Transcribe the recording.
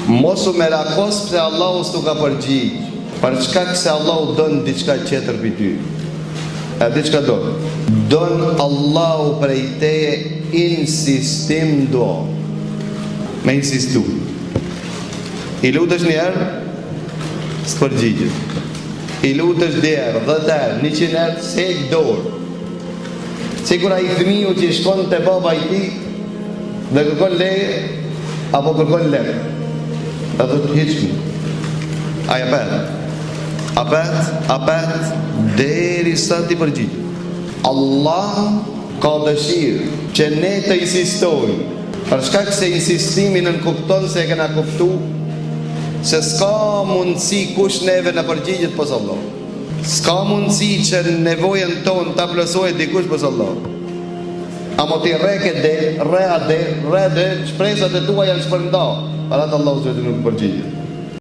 Mosu me rakos pse Allahu s'u ka përgjigj, për shkak se Allahu don diçka tjetër për ty. A diçka don Allahu prej teje insistim do. Me insistu. I lutesh një herë, s'përgjigjet. I lutesh 10 herë, 10 herë, 100 herë, se dorë. Sigur ai fëmiu që shkon te baba i tij dhe kërkon leje apo kërkon lekë. Edhe të hiqmi. Aja apet, deri sa ti përgjigj. Allah ka dëshirë që ne të insistojmë, për shkak se insistimi nën kupton se e kena kuptu se s'ka mundësi kush neve në përgjigjet pos Allah. S'ka mundësi që nevojën tonë ta plotësojë dikush pos Allah. Amo ti re ade, shpresat e tua janë shpërnda. Para të Allahu që nuk përgjigjet.